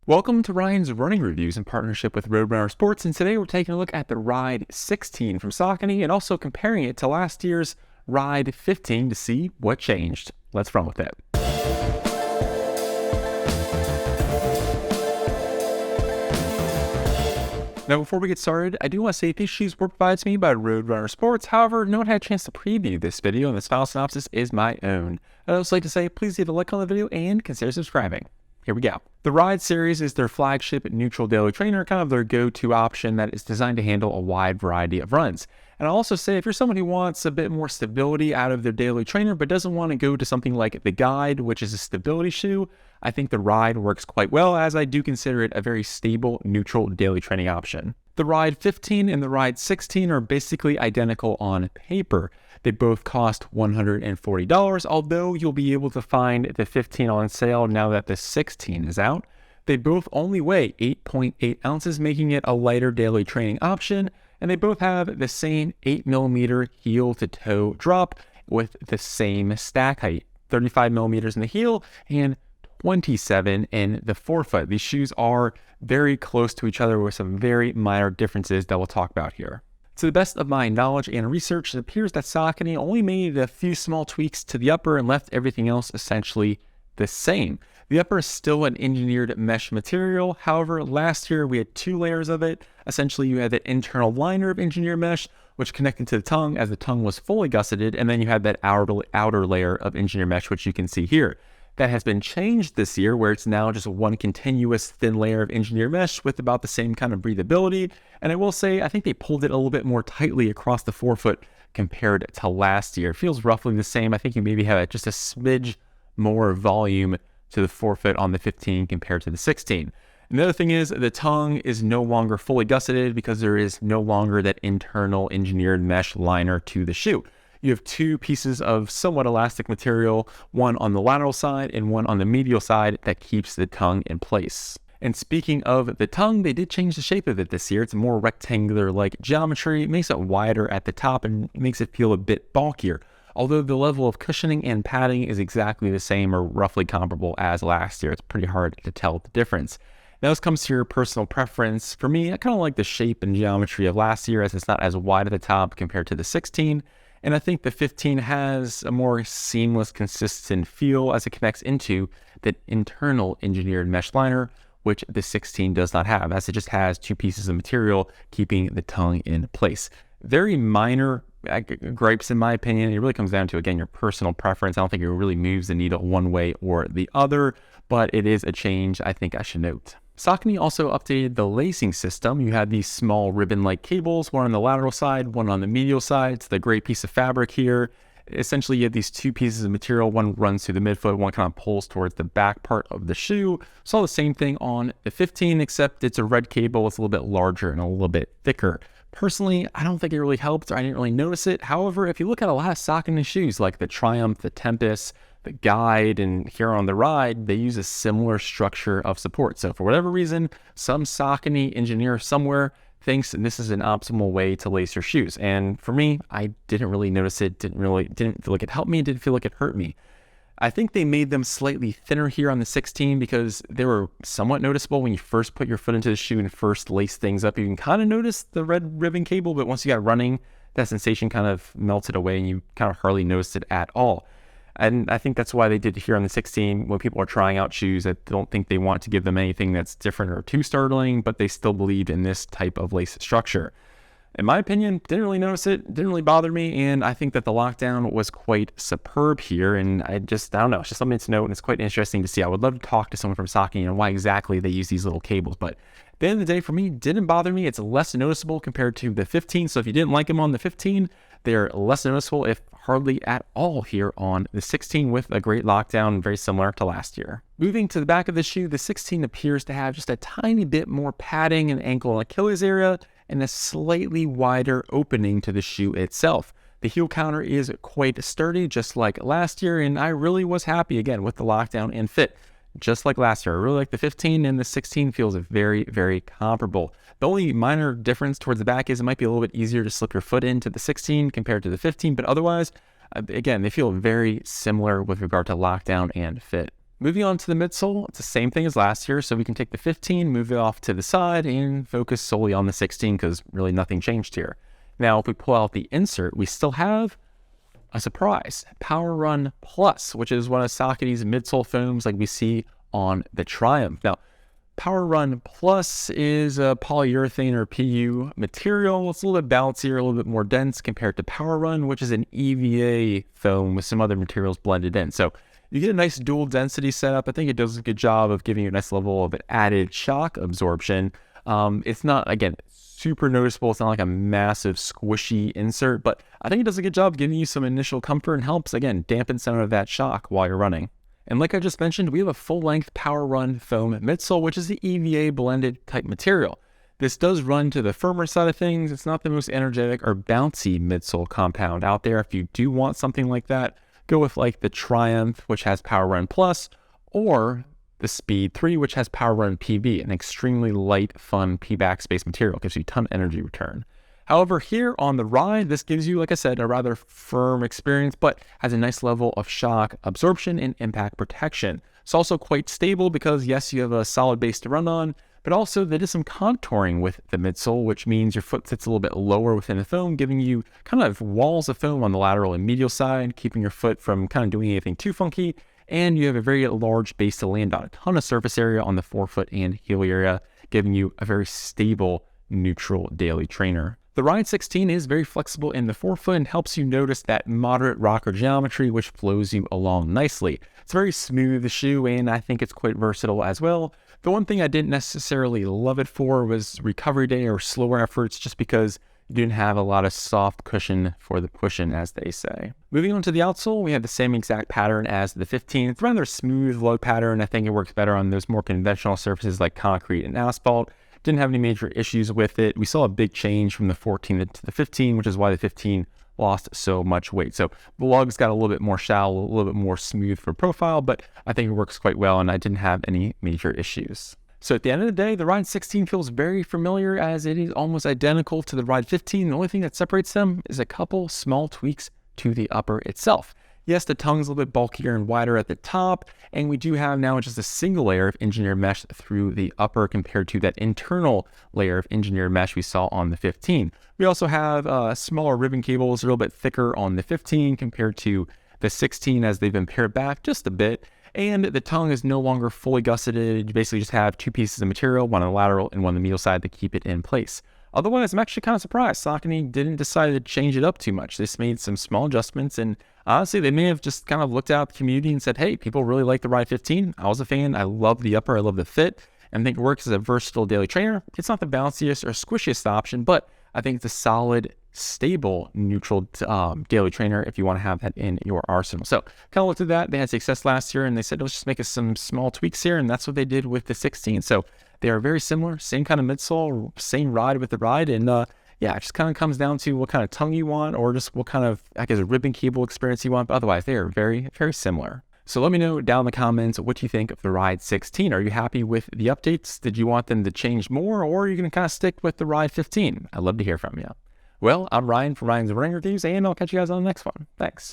Welcome to Ryan's Running Reviews in partnership with Roadrunner Sports, and today we're taking a look at the Ride 16 from Saucony and also comparing it to last year's Ride 15 to see what changed. Let's run with it. Now, before we get started, I do want to say these shoes were provided to me by Roadrunner Sports. However, no one had a chance to preview this video, and this file synopsis is my own. I'd also like to say, please leave a like on the video and consider subscribing. Here we go. The Ride series is their flagship neutral daily trainer, kind of their go-to option that is designed to handle a wide variety of runs. And I'll also say if you're someone who wants a bit more stability out of their daily trainer but doesn't want to go to something like the Guide, which is a stability shoe, I think the Ride works quite well, as I do consider it a very stable neutral daily training option. The Ride 15 and the Ride 16 are basically identical on paper. They both cost $140, although you'll be able to find the 15 on sale now that the 16 is out. They both only weigh 8.8 ounces, making it a lighter daily training option, and they both have the same 8mm heel to toe drop with the same stack height, 35 millimeters in the heel and 27 in the forefoot. These shoes are very close to each other with some very minor differences that we'll talk about here. To the best of my knowledge and research, it appears that Saucony only made a few small tweaks to the upper and left everything else essentially the same. The upper is still an engineered mesh material. However, last year we had two layers of it. Essentially, you had the internal liner of engineered mesh, which connected to the tongue as the tongue was fully gusseted, and then you had that outer layer of engineered mesh, which you can see here. That has been changed this year, where it's now just one continuous thin layer of engineered mesh with about the same kind of breathability. And I will say, I think they pulled it a little bit more tightly across the forefoot compared to last year. It feels roughly the same. I think you maybe have just a smidge more volume to the forefoot on the 15 compared to the 16. And the other thing is the tongue is no longer fully gusseted because there is no longer that internal engineered mesh liner to the shoe. You have two pieces of somewhat elastic material, one on the lateral side and one on the medial side, that keeps the tongue in place. And speaking of the tongue, they did change the shape of it this year. It's more rectangular-like geometry. It makes it wider at the top and makes it feel a bit bulkier, although the level of cushioning and padding is exactly the same or roughly comparable as last year. It's pretty hard to tell the difference. Now, this comes to your personal preference. For me, I kind of like the shape and geometry of last year, as it's not as wide at the top compared to the 16. And I think the 15 has a more seamless, consistent feel as it connects into the internal engineered mesh liner, which the 16 does not have, as it just has two pieces of material keeping the tongue in place. Very minor gripes, in my opinion. It really comes down to, again, your personal preference. I don't think it really moves the needle one way or the other, but it is a change I think I should note. Saucony also updated the lacing system. You had these small ribbon-like cables, one on the lateral side, one on the medial side. It's the gray piece of fabric here. Essentially, you have these two pieces of material. One runs through the midfoot, one kind of pulls towards the back part of the shoe. Saw the same thing on the 15, except it's a red cable. It's a little bit larger and a little bit thicker. Personally, I don't think it really helped, or I didn't really notice it. However, if you look at a lot of Saucony shoes, like the Triumph, the Tempest, the Guide, and here on the Ride, they use a similar structure of support. So for whatever reason, some Saucony engineer somewhere thinks this is an optimal way to lace your shoes. And for me, I didn't really notice it, didn't feel like it helped me, didn't feel like it hurt me. I think they made them slightly thinner here on the 16 because they were somewhat noticeable when you first put your foot into the shoe and first lace things up. You can kind of notice the red ribbon cable, but once you got running, that sensation kind of melted away and you kind of hardly noticed it at all. And I think that's why they did it here on the 16 when people are trying out shoes. I don't think they want to give them anything that's different or too startling, but they still believe in this type of lace structure. In my opinion, didn't really notice it, didn't really bother me, and I think that the lockdown was quite superb here, and I don't know, it's just something to note, and it's quite interesting to see. I would love to talk to someone from Saucony and why exactly they use these little cables, but at the end of the day, for me, didn't bother me. It's less noticeable compared to the 15, so if you didn't like them on the 15, they're less noticeable, if hardly at all, here on the 16 with a great lockdown, very similar to last year. Moving to the back of the shoe, the 16 appears to have just a tiny bit more padding in the ankle and Achilles area, and a slightly wider opening to the shoe itself. The heel counter is quite sturdy, just like last year, and I really was happy again with the lockdown and fit. Just like last year, I really like the 15, and the 16 feels very, very comparable. The only minor difference towards the back is it might be a little bit easier to slip your foot into the 16 compared to the 15, but otherwise, again, they feel very similar with regard to lockdown and fit. Moving on to the midsole, it's the same thing as last year, so we can take the 15, move it off to the side, and focus solely on the 16 because really nothing changed here. Now, if we pull out the insert, we still have a surprise, PwrRun Plus, which is one of Saucony's midsole foams like we see on the Triumph. Now, PwrRun Plus is a polyurethane or PU material. It's a little bit bouncier, a little bit more dense compared to PwrRun, which is an EVA foam with some other materials blended in. So you get a nice dual density setup. I think it does a good job of giving you a nice level of added shock absorption. It's not, again, super noticeable. It's not like a massive squishy insert, but I think it does a good job giving you some initial comfort and helps, again, dampen some of that shock while you're running. And like I just mentioned, we have a full-length PwrRun Foam midsole, which is the EVA blended type material. This does run to the firmer side of things. It's not the most energetic or bouncy midsole compound out there. If you do want something like that, go with like the Triumph, which has PwrRun Plus, or the Speed 3, which has PwrRun PB, an extremely light, fun P-backspace material. Gives you a ton of energy return. However, here on the Ride, this gives you, like I said, a rather firm experience, but has a nice level of shock absorption and impact protection. It's also quite stable because, yes, you have a solid base to run on, but also there is some contouring with the midsole, which means your foot sits a little bit lower within the foam, giving you kind of walls of foam on the lateral and medial side, keeping your foot from kind of doing anything too funky. And you have a very large base to land on, a ton of surface area on the forefoot and heel area, giving you a very stable, neutral daily trainer. The Ride 16 is very flexible in the forefoot and helps you notice that moderate rocker geometry, which flows you along nicely. It's a very smooth shoe, and I think it's quite versatile as well. The one thing I didn't necessarily love it for was recovery day or slower efforts, just because you didn't have a lot of soft cushion for the push-in, as they say. Moving on to the outsole, we have the same exact pattern as the 15. It's rather smooth, low pattern. I think it works better on those more conventional surfaces like concrete and asphalt. Didn't have any major issues with it. We saw a big change from the 14 to the 15, which is why the 15 lost so much weight. So the lugs got a little bit more shallow, a little bit more smooth for profile, but I think it works quite well, and I didn't have any major issues. So at the end of the day, the Ride 16 feels very familiar, as it is almost identical to the Ride 15. The only thing that separates them is a couple small tweaks to the upper itself. Yes, the tongue's a little bit bulkier and wider at the top, and we do have now just a single layer of engineered mesh through the upper compared to that internal layer of engineered mesh we saw on the 15. We also have smaller ribbon cables, a little bit thicker on the 15 compared to the 16, as they've been pared back just a bit. And the tongue is no longer fully gusseted. You basically just have two pieces of material, one on the lateral and one on the medial side, to keep it in place. Otherwise, I'm actually kind of surprised Saucony didn't decide to change it up too much. They just made some small adjustments, and honestly, they may have just kind of looked out the community and said, hey, people really like the Ride 15. I was a fan. I love the upper. I love the fit, and I think it works as a versatile daily trainer. It's not the bounciest or squishiest option, but I think it's a solid, stable, neutral daily trainer if you want to have that in your arsenal. So kind of looked at that. They had success last year, and they said, let's just make us some small tweaks here, and that's what they did with the 16. So they are very similar, same kind of midsole, same ride with the Ride, and yeah, it just kind of comes down to what kind of tongue you want, or just what kind of, I guess, a ribbon cable experience you want. But otherwise, they are very, very similar. So let me know down in the comments what you think of the Ride 16. Are you happy with the updates? Did you want them to change more, or are you going to kind of stick with the Ride 15? I'd love to hear from you. Well, I'm Ryan from Ryan's Running Reviews, and I'll catch you guys on the next one. Thanks.